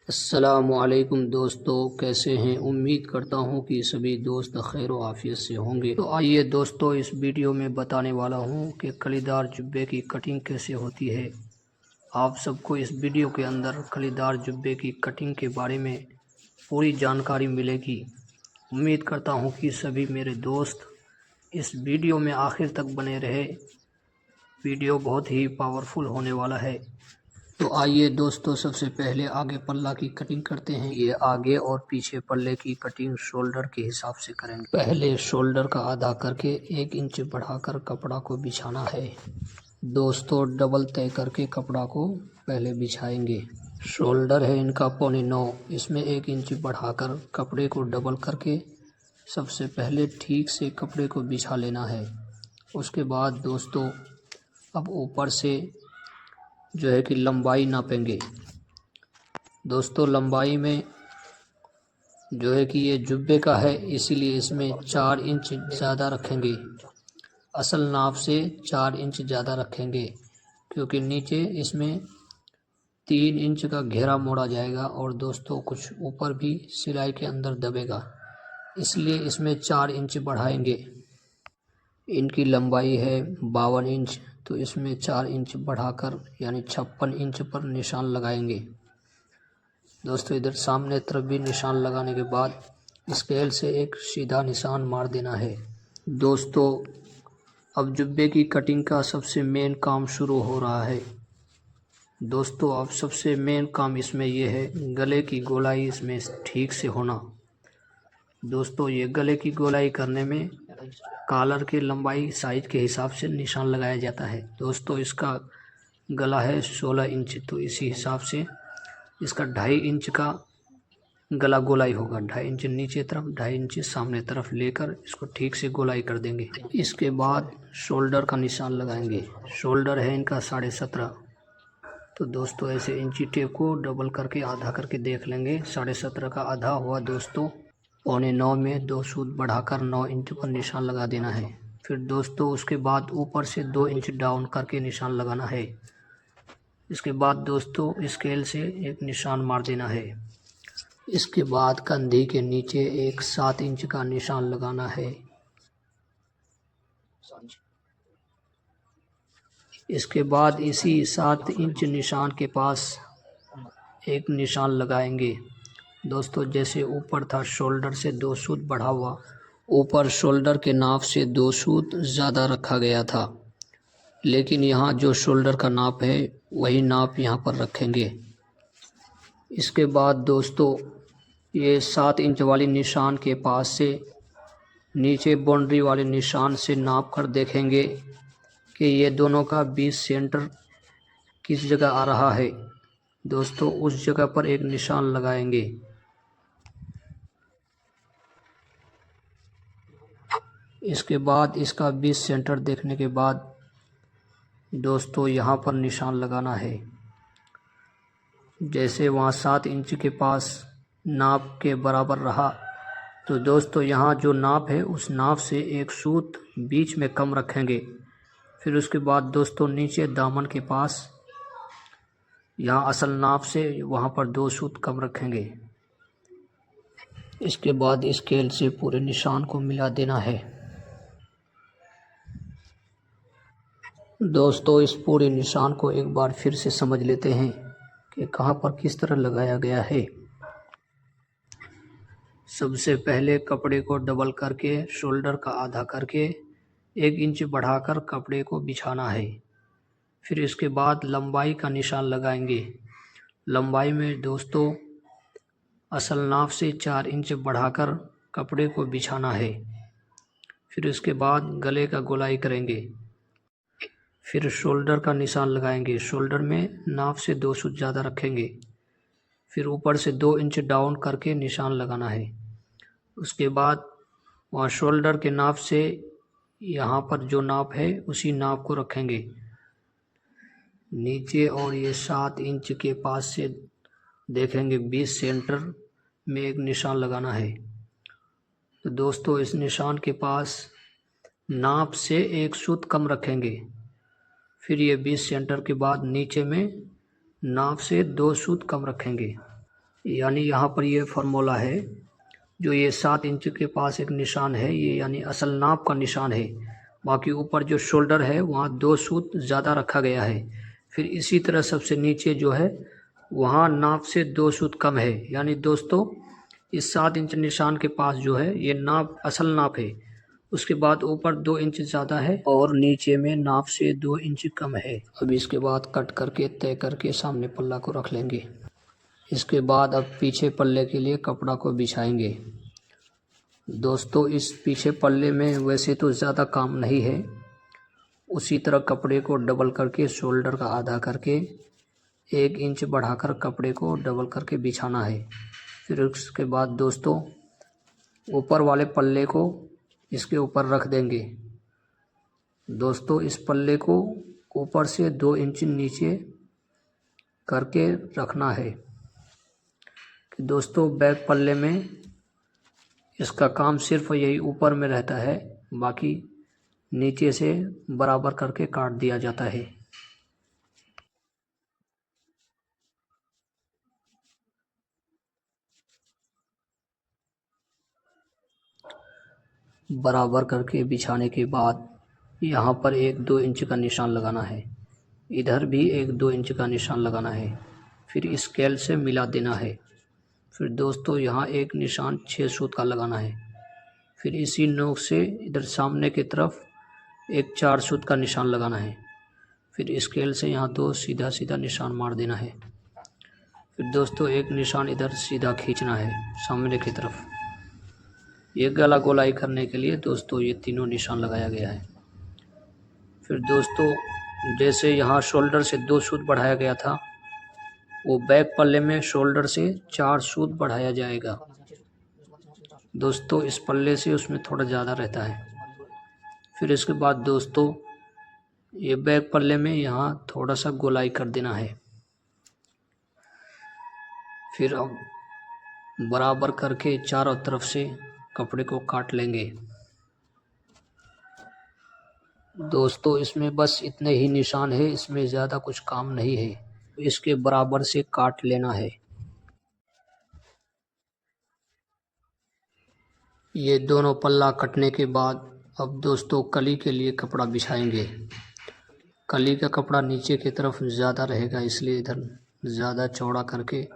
अस्सलामुअलैकुम दोस्तों, कैसे हैं। उम्मीद करता हूं कि सभी दोस्त खैर व आफियत से होंगे। तो आइए दोस्तों, इस वीडियो में बताने वाला हूं कि कलीदार जुब्बे की कटिंग कैसे होती है। आप सबको इस वीडियो के अंदर कलीदार जुब्बे की कटिंग के बारे में पूरी जानकारी मिलेगी। उम्मीद करता हूं कि सभी मेरे दोस्त इस वीडियो में आखिर तक बने रहे। वीडियो बहुत ही पावरफुल होने वाला है। तो आइए दोस्तों, सबसे पहले आगे पल्ला की कटिंग करते हैं। ये आगे और पीछे पल्ले की कटिंग शोल्डर के हिसाब से करेंगे। पहले शोल्डर का आधा करके 1 इंच बढ़ाकर कपड़ा को बिछाना है। दोस्तों, डबल तय करके कपड़ा को पहले बिछाएंगे। शोल्डर है इनका 8.25, इसमें 1 इंच बढ़ाकर कपड़े को डबल करके सबसे पहले ठीक से कपड़े को बिछा लेना है। उसके बाद दोस्तों, अब ऊपर से जो है कि लंबाई नापेंगे। दोस्तों, लंबाई में जो है कि ये जुब्बे का है, इसीलिए इसमें 4 इंच ज़्यादा रखेंगे। असल नाप से 4 इंच ज़्यादा रखेंगे, क्योंकि नीचे इसमें 3 इंच का घेरा मोड़ा जाएगा और दोस्तों कुछ ऊपर भी सिलाई के अंदर दबेगा, इसलिए इसमें 4 इंच बढ़ाएंगे। इनकी लंबाई है 52 इंच, तो इसमें 4 इंच बढ़ाकर यानी 56 इंच पर निशान लगाएंगे। दोस्तों, इधर सामने तरफ भी निशान लगाने के बाद स्केल से एक सीधा निशान मार देना है। दोस्तों, अब जुब्बे की कटिंग का सबसे मेन काम शुरू हो रहा है। दोस्तों, अब सबसे मेन काम इसमें यह है, गले की गोलाई इसमें ठीक से होना। दोस्तों, ये गले की गोलाई करने में कॉलर की लंबाई साइज के हिसाब से निशान लगाया जाता है। दोस्तों, इसका गला है 16 इंच, तो इसी हिसाब से इसका 2.5 इंच का गला गोलाई होगा। 2.5 इंच नीचे तरफ, 2.5 इंच सामने तरफ लेकर इसको ठीक से गोलाई कर देंगे। इसके बाद शोल्डर का निशान लगाएंगे। शोल्डर है इनका 17.5, तो दोस्तों ऐसे इंची टेप को डबल करके आधा करके देख लेंगे। 17.5 का आधा हुआ दोस्तों 8.25 में 2 सूत बढ़ाकर 9 इंच पर निशान लगा देना है। फिर दोस्तों उसके बाद ऊपर से 2 इंच डाउन करके निशान लगाना है। इसके बाद दोस्तों स्केल से एक निशान मार देना है। इसके बाद कंधे के नीचे एक 7 इंच का निशान लगाना है। इसके बाद इसी 7 इंच निशान के पास एक निशान लगाएंगे। दोस्तों, जैसे ऊपर था शोल्डर से 2 सूत बढ़ा हुआ, ऊपर शोल्डर के नाप से 2 सूत ज़्यादा रखा गया था, लेकिन यहाँ जो शोल्डर का नाप है वही नाप यहाँ पर रखेंगे। इसके बाद दोस्तों, ये 7 इंच वाली निशान के पास से नीचे बाउंड्री वाले निशान से नाप कर देखेंगे कि ये दोनों का 20 सेंटर किस जगह आ रहा है। दोस्तों, उस जगह पर एक निशान लगाएंगे। इसके बाद इसका 20 सेंटर देखने के बाद दोस्तों यहाँ पर निशान लगाना है। जैसे वहाँ 7 इंच के पास नाप के बराबर रहा, तो दोस्तों यहाँ जो नाप है उस नाप से एक सूत बीच में कम रखेंगे। फिर उसके बाद दोस्तों नीचे दामन के पास यहाँ असल नाप से वहाँ पर 2 सूत कम रखेंगे। इसके बाद स्केल से पूरे निशान को मिला देना है। दोस्तों, इस पूरे निशान को एक बार फिर से समझ लेते हैं कि कहाँ पर किस तरह लगाया गया है। सबसे पहले कपड़े को डबल करके शोल्डर का आधा करके 1 इंच बढ़ाकर कपड़े को बिछाना है। फिर इसके बाद लंबाई का निशान लगाएंगे। लंबाई में दोस्तों असल नाप से 4 इंच बढ़ाकर कपड़े को बिछाना है। फिर उसके बाद गले का गोलाई करेंगे। फिर शोल्डर का निशान लगाएंगे। शोल्डर में नाप से 2 सूत ज़्यादा रखेंगे। फिर ऊपर से 2 इंच डाउन करके निशान लगाना है। उसके बाद वहाँ शोल्डर के नाप से यहाँ पर जो नाप है उसी नाप को रखेंगे नीचे, और ये 7 इंच के पास से देखेंगे 20 सेंटर में एक निशान लगाना है। तो दोस्तों, इस निशान के पास नाप से 1 सूत कम रखेंगे। फिर ये 20 सेंटर के बाद नीचे में नाप से 2 सूत कम रखेंगे। यानी यहाँ पर ये फार्मूला है, जो ये 7 इंच के पास एक निशान है, ये यानी असल नाप का निशान है। बाकी ऊपर जो शोल्डर है वहाँ 2 सूत ज़्यादा रखा गया है। फिर इसी तरह सबसे नीचे जो है वहाँ नाप से 2 सूत कम है। यानी दोस्तों इस 7 इंच निशान के पास जो है ये नाप असल नाप है, उसके बाद ऊपर 2 इंच ज़्यादा है और नीचे में नाप से 2 इंच कम है। अब इसके बाद कट करके तय करके सामने पल्ला को रख लेंगे। इसके बाद अब पीछे पल्ले के लिए कपड़ा को बिछाएंगे। दोस्तों इस पीछे पल्ले में वैसे तो ज़्यादा काम नहीं है, उसी तरह कपड़े को डबल करके शोल्डर का आधा करके 1 इंच बढ़ाकर कपड़े को डबल करके बिछाना है। फिर उसके बाद दोस्तों ऊपर वाले पल्ले को इसके ऊपर रख देंगे। दोस्तों इस पल्ले को ऊपर से 2 इंच नीचे करके रखना है। कि दोस्तों बैक पल्ले में इसका काम सिर्फ यही ऊपर में रहता है, बाकी नीचे से बराबर करके काट दिया जाता है। बराबर करके बिछाने के बाद यहाँ पर 1-2 इंच का निशान लगाना है, इधर भी 1-2 इंच का निशान लगाना है। फिर स्केल से मिला देना है। फिर दोस्तों यहाँ एक निशान 6 सूत का लगाना है। फिर इसी नोक से इधर सामने की तरफ एक 4 सूत का निशान लगाना है। फिर स्केल से यहाँ 2 सीधा सीधा निशान मार देना है। फिर दोस्तों एक निशान इधर सीधा खींचना है सामने की तरफ। ये गला गोलाई करने के लिए दोस्तों ये तीनों निशान लगाया गया है। फिर दोस्तों जैसे यहाँ शोल्डर से 2 सूत बढ़ाया गया था, वो बैक पल्ले में शोल्डर से 4 सूत बढ़ाया जाएगा। दोस्तों इस पल्ले से उसमें थोड़ा ज़्यादा रहता है। फिर इसके बाद दोस्तों ये बैक पल्ले में यहाँ थोड़ा सा गोलाई कर देना है। फिर अब बराबर करके चारों तरफ से कपड़े को काट लेंगे। दोस्तों इसमें बस इतने ही निशान है, इसमें ज़्यादा कुछ काम नहीं है। इसके बराबर से काट लेना है। ये दोनों पल्ला कटने के बाद अब दोस्तों कली के लिए कपड़ा बिछाएंगे। कली का कपड़ा नीचे की तरफ ज़्यादा रहेगा, इसलिए इधर ज़्यादा चौड़ा करके,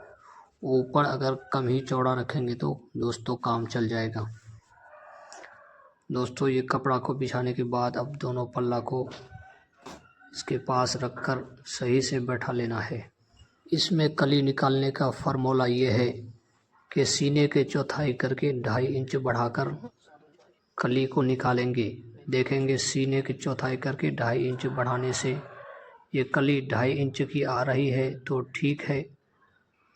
ऊपर अगर कम ही चौड़ा रखेंगे तो दोस्तों काम चल जाएगा। दोस्तों ये कपड़ा को बिछाने के बाद अब दोनों पल्ला को इसके पास रखकर सही से बैठा लेना है। इसमें कली निकालने का फार्मूला ये है कि सीने के चौथाई करके 2.5 इंच बढ़ाकर कली को निकालेंगे। देखेंगे सीने की चौथाई करके 2.5 इंच बढ़ाने से ये कली 2.5 इंच की आ रही है तो ठीक है।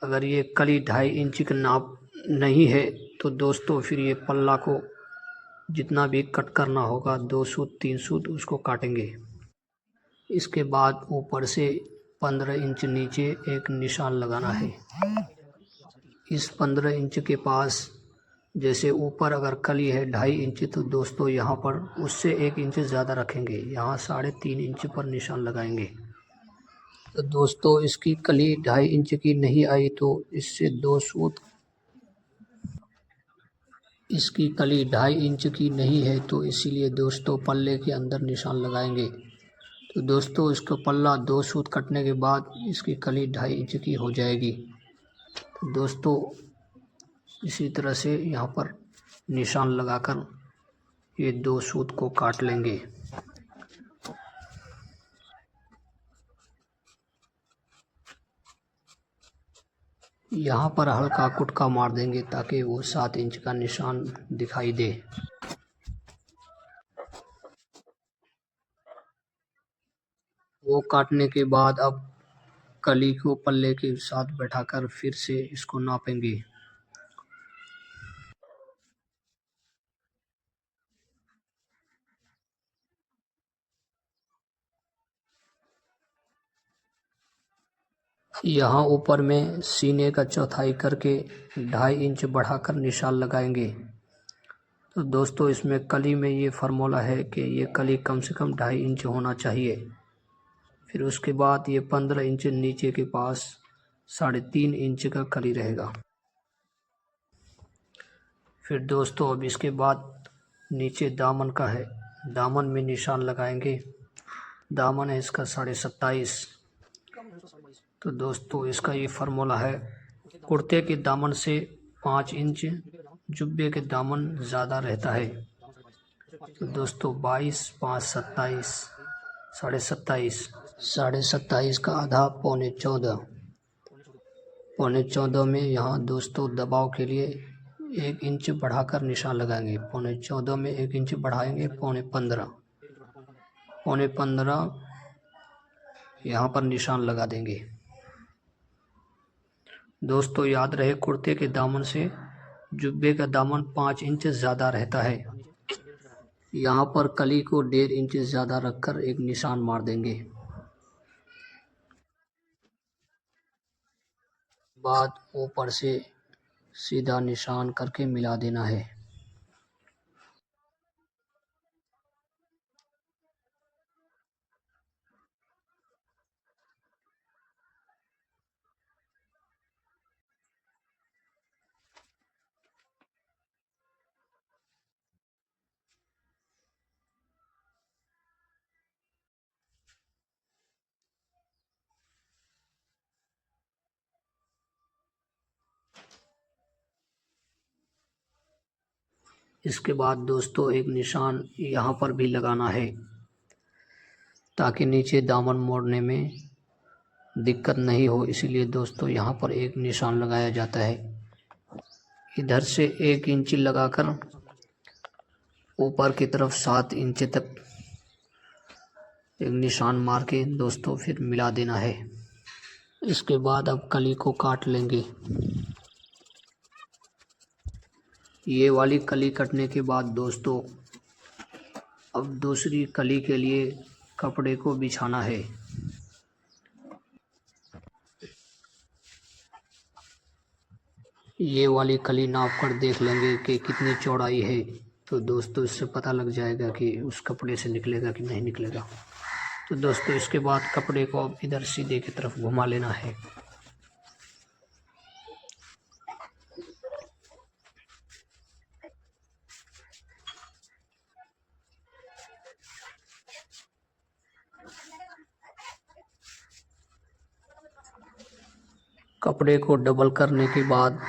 अगर ये कली 2.5 इंच का नाप नहीं है तो दोस्तों फिर ये पल्ला को जितना भी कट करना होगा 2 सूत 3 सूत उसको काटेंगे। इसके बाद ऊपर से 15 इंच नीचे एक निशान लगाना है। इस 15 इंच के पास जैसे ऊपर अगर कली है 2.5 इंच तो दोस्तों यहाँ पर उससे 1 इंच ज़्यादा रखेंगे, यहाँ 3.5 इंच पर निशान लगाएंगे। तो दोस्तों इसकी कली 2.5 इंच की नहीं आई तो इससे 2 सूत, इसकी कली 2.5 इंच की नहीं है तो इसीलिए दोस्तों पल्ले के अंदर निशान लगाएंगे। तो दोस्तों इसका पल्ला 2 सूत कटने के बाद इसकी कली 2.5 इंच की हो जाएगी। तो दोस्तों इसी तरह से यहाँ पर निशान लगाकर ये 2 सूत को काट लेंगे। यहाँ पर हल्का कुटका मार देंगे ताकि वो 7 इंच का निशान दिखाई दे। वो काटने के बाद अब कली को पल्ले के साथ बैठाकर फिर से इसको नापेंगे। यहाँ ऊपर में सीने का चौथाई करके 2.5 इंच बढ़ाकर निशान लगाएंगे। तो दोस्तों इसमें कली में ये फार्मूला है कि ये कली कम से कम 2.5 इंच होना चाहिए। फिर उसके बाद ये 15 इंच नीचे के पास 3.5 इंच का कली रहेगा। फिर दोस्तों अब इसके बाद नीचे दामन का है, दामन में निशान लगाएंगे। दामन है इसका 27.5। तो दोस्तों इसका ये फार्मूला है, कुर्ते के दामन से 5 इंच जुब्बे के दामन ज़्यादा रहता है। तो दोस्तों 22, 5, 27, 27.5। 27.5 का आधा 14.25। 14.25 में यहाँ दोस्तों दबाव के लिए 1 इंच बढ़ाकर निशान लगाएंगे। 14.25 में 1 इंच बढ़ाएंगे 15.15। 15.15 यहाँ पर निशान लगा देंगे। दोस्तों याद रहे, कुर्ते के दामन से जुब्बे का दामन 5 इंच ज़्यादा रहता है। यहाँ पर कली को 1.5 इंच ज़्यादा रखकर एक निशान मार देंगे। बाद ऊपर से सीधा निशान करके मिला देना है। इसके बाद दोस्तों एक निशान यहाँ पर भी लगाना है, ताकि नीचे दामन मोड़ने में दिक्कत नहीं हो, इसलिए दोस्तों यहाँ पर एक निशान लगाया जाता है। इधर से 1 इंच लगाकर ऊपर की तरफ 7 इंच तक एक निशान मार के दोस्तों फिर मिला देना है। इसके बाद अब कली को काट लेंगे। ये वाली कली कटने के बाद दोस्तों अब दूसरी कली के लिए कपड़े को बिछाना है। ये वाली कली नाप कर देख लेंगे कि कितनी चौड़ाई है, तो दोस्तों इससे पता लग जाएगा कि उस कपड़े से निकलेगा कि नहीं निकलेगा। तो दोस्तों इसके बाद कपड़े को अब इधर सीधे की तरफ घुमा लेना है। कपड़े को डबल करने के बाद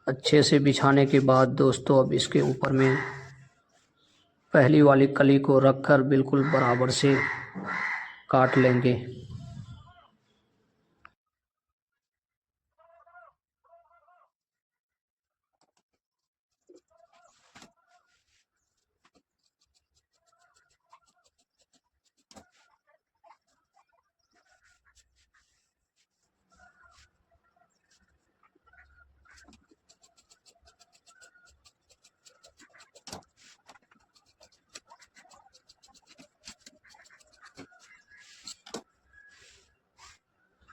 अच्छे से बिछाने के बाद दोस्तों अब इसके ऊपर में पहली वाली कली को रखकर बिल्कुल बराबर से काट लेंगे।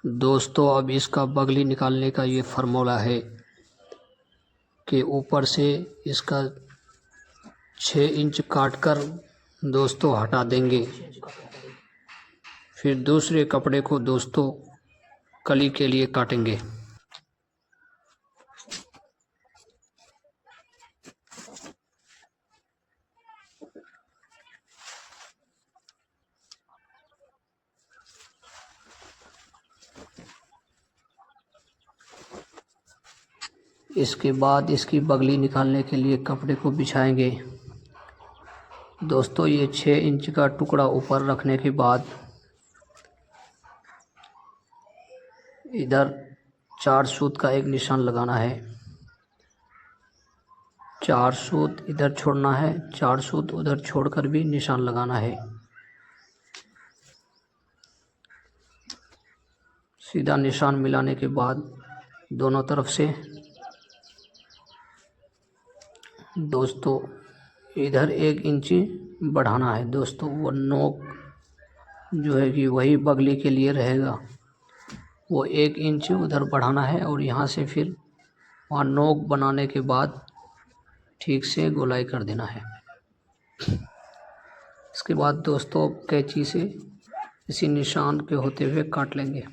दोस्तों अब इसका बगली निकालने का ये फार्मूला है कि ऊपर से इसका 6 इंच काटकर दोस्तों हटा देंगे। फिर दूसरे कपड़े को दोस्तों कली के लिए काटेंगे। इसके बाद इसकी बगली निकालने के लिए कपड़े को बिछाएंगे। दोस्तों ये 6 इंच का टुकड़ा ऊपर रखने के बाद इधर 4 सूत का एक निशान लगाना है। 4 सूत इधर छोड़ना है, 4 सूत उधर छोड़कर भी निशान लगाना है। सीधा निशान मिलाने के बाद दोनों तरफ से दोस्तों इधर 1 इंच बढ़ाना है। दोस्तों वो नोक जो है कि वही बगली के लिए रहेगा, वो 1 इंच उधर बढ़ाना है और यहाँ से फिर वहाँ नोक बनाने के बाद ठीक से गोलाई कर देना है। इसके बाद दोस्तों कैंची से इसी निशान के होते हुए काट लेंगे।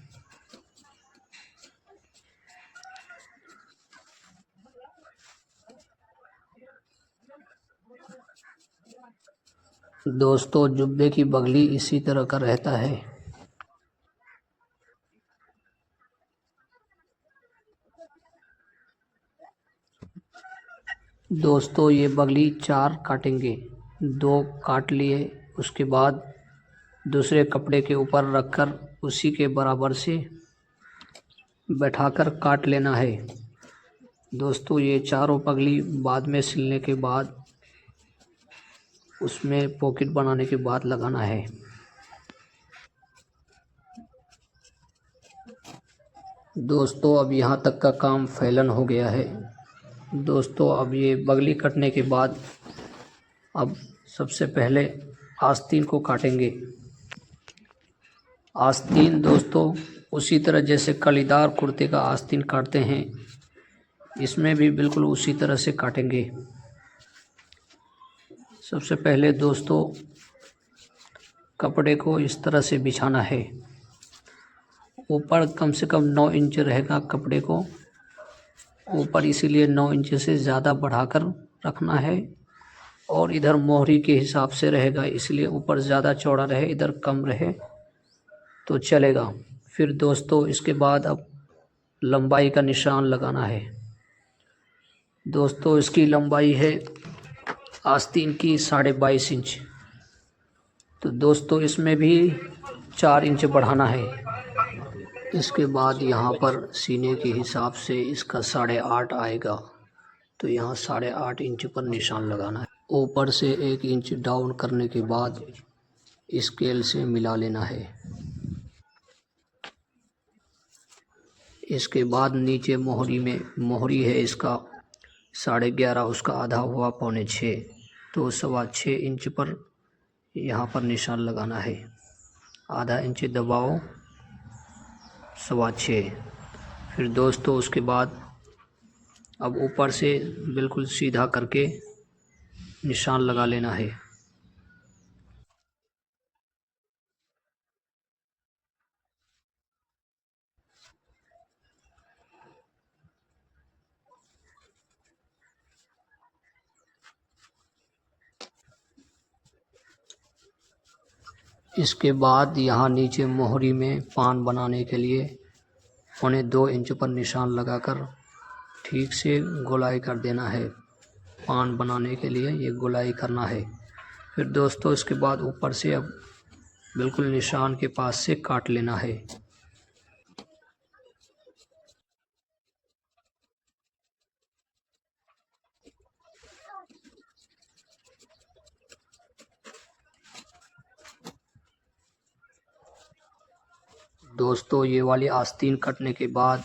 दोस्तों जुब्बे की बगली इसी तरह का रहता है। दोस्तों ये बगली 4 काटेंगे, 2 काट लिए। उसके बाद दूसरे कपड़े के ऊपर रखकर उसी के बराबर से बैठाकर काट लेना है। दोस्तों ये चारों पगली बाद में सिलने के बाद उसमें पॉकेट बनाने के बाद लगाना है। दोस्तों अब यहाँ तक का काम फैलन हो गया है। दोस्तों अब ये बगली कटने के बाद अब सबसे पहले आस्तीन को काटेंगे। आस्तीन दोस्तों उसी तरह जैसे कलीदार कुर्ते का आस्तीन काटते हैं, इसमें भी बिल्कुल उसी तरह से काटेंगे। सबसे पहले दोस्तों कपड़े को इस तरह से बिछाना है। ऊपर कम से कम 9 इंच रहेगा कपड़े को ऊपर, इसीलिए 9 इंच से ज़्यादा बढ़ाकर रखना है। और इधर मोहरी के हिसाब से रहेगा, इसलिए ऊपर ज़्यादा चौड़ा रहे, इधर कम रहे तो चलेगा। फिर दोस्तों इसके बाद अब लंबाई का निशान लगाना है। दोस्तों इसकी लंबाई है आस्तीन की 22.5 इंच। तो दोस्तों इसमें भी 4 इंच बढ़ाना है। इसके बाद यहाँ पर सीने के हिसाब से इसका 8.5 आएगा, तो यहाँ 8.5 इंच पर निशान लगाना है। ऊपर से 1 इंच डाउन करने के बाद स्केल से मिला लेना है। इसके बाद नीचे मोहरी है इसका 11.5, उसका आधा हुआ 6.25, तो 6.25 इंच पर यहाँ पर निशान लगाना है। आधा इंच दबाओ, 6.25। फिर दोस्तों उसके बाद अब ऊपर से बिल्कुल सीधा करके निशान लगा लेना है। इसके बाद यहाँ नीचे मोहरी में पान बनाने के लिए 2.25 इंच पर निशान लगाकर ठीक से गोलाई कर देना है। पान बनाने के लिए ये गोलाई करना है। फिर दोस्तों इसके बाद ऊपर से अब बिल्कुल निशान के पास से काट लेना है। दोस्तों ये वाली आस्तीन कटने के बाद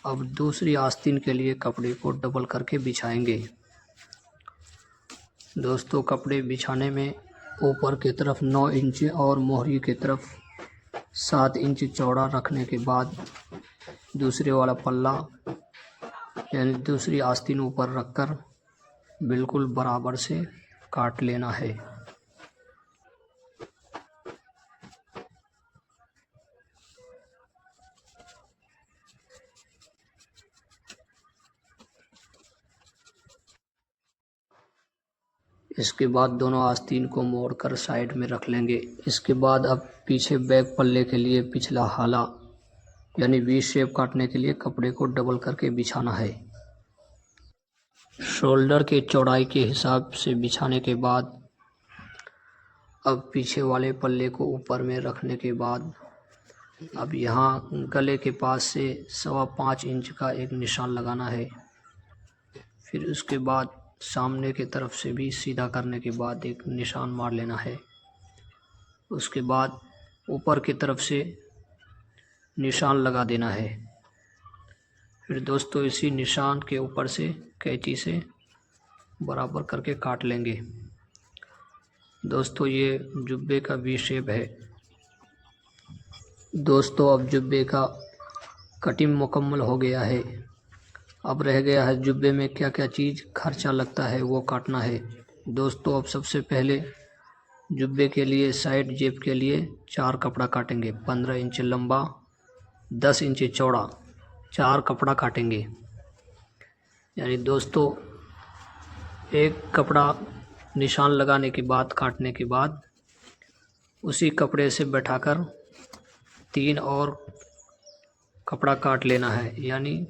अब दूसरी आस्तीन के लिए कपड़े को डबल करके बिछाएंगे। दोस्तों कपड़े बिछाने में ऊपर की तरफ 9 इंच और मोहरी की तरफ 7 इंच चौड़ा रखने के बाद दूसरे वाला पल्ला यानी दूसरी आस्तीन ऊपर रखकर बिल्कुल बराबर से काट लेना है। इसके बाद दोनों आस्तीन को मोड़कर साइड में रख लेंगे। इसके बाद अब पीछे बैक पल्ले के लिए पिछला हाला यानी वी शेप काटने के लिए कपड़े को डबल करके बिछाना है। शोल्डर के चौड़ाई के हिसाब से बिछाने के बाद अब पीछे वाले पल्ले को ऊपर में रखने के बाद अब यहाँ गले के पास से 5.25 इंच का एक निशान लगाना है। फिर उसके बाद सामने की तरफ से भी सीधा करने के बाद एक निशान मार लेना है। उसके बाद ऊपर की तरफ से निशान लगा देना है। फिर दोस्तों इसी निशान के ऊपर से कैंची से बराबर करके काट लेंगे। दोस्तों ये जुब्बे का वी शेप है। दोस्तों अब जुब्बे का कटिंग मुकम्मल हो गया है। अब रह गया है जुब्बे में क्या क्या चीज़ खर्चा लगता है वो काटना है। दोस्तों अब सबसे पहले जुब्बे के लिए साइड जेब के लिए 4 कपड़ा काटेंगे। 15 इंच लंबा, 10 इंच चौड़ा 4 कपड़ा काटेंगे। यानी दोस्तों एक कपड़ा निशान लगाने के बाद, काटने के बाद उसी कपड़े से बैठाकर 3 और कपड़ा काट लेना है। यानी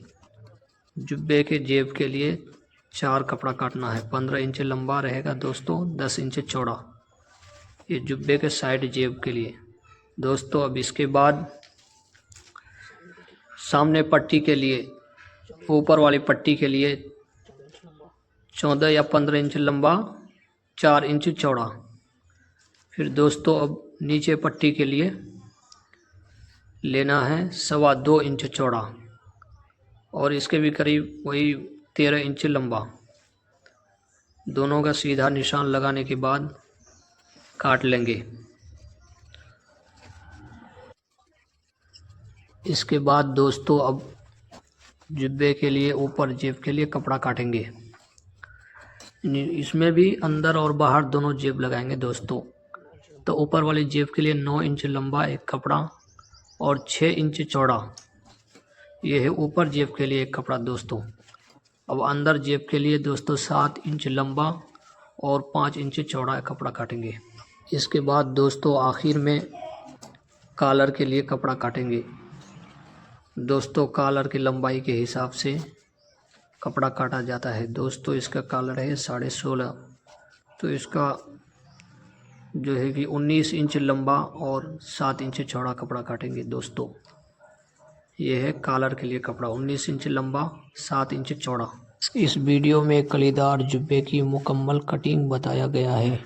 जुब्बे के जेब के लिए 4 कपड़ा काटना है। 15 इंच लंबा रहेगा दोस्तों, 10 इंच चौड़ा, ये जुब्बे के साइड जेब के लिए दोस्तों। अब इसके बाद सामने पट्टी के लिए, ऊपर वाली पट्टी के लिए 14 या 15 इंच लंबा, 4 इंच चौड़ा। फिर दोस्तों अब नीचे पट्टी के लिए लेना है 2.25 इंच चौड़ा और इसके भी करीब वही 13 इंच लंबा। दोनों का सीधा निशान लगाने के बाद काट लेंगे। इसके बाद दोस्तों अब जुब्बे के लिए, ऊपर जेब के लिए कपड़ा काटेंगे। इसमें भी अंदर और बाहर दोनों जेब लगाएंगे दोस्तों। तो ऊपर वाली जेब के लिए 9 इंच लंबा एक कपड़ा और 6 इंच चौड़ा, ये है ऊपर जेब के लिए एक कपड़ा दोस्तों। अब अंदर जेब के लिए दोस्तों 7 इंच लंबा और 5 इंच चौड़ा कपड़ा काटेंगे। इसके बाद दोस्तों आखिर में कॉलर के लिए कपड़ा काटेंगे दोस्तों। कॉलर की लंबाई के हिसाब से कपड़ा काटा जाता है दोस्तों। इसका कॉलर है 16.5, तो इसका जो है कि 19 इंच लंबा और 7 इंच चौड़ा कपड़ा काटेंगे दोस्तों। ये है कॉलर के लिए कपड़ा, 19 इंच लंबा, 7 इंच चौड़ा। इस वीडियो में कलीदार जुब्बे की मुकम्मल कटिंग बताया गया है।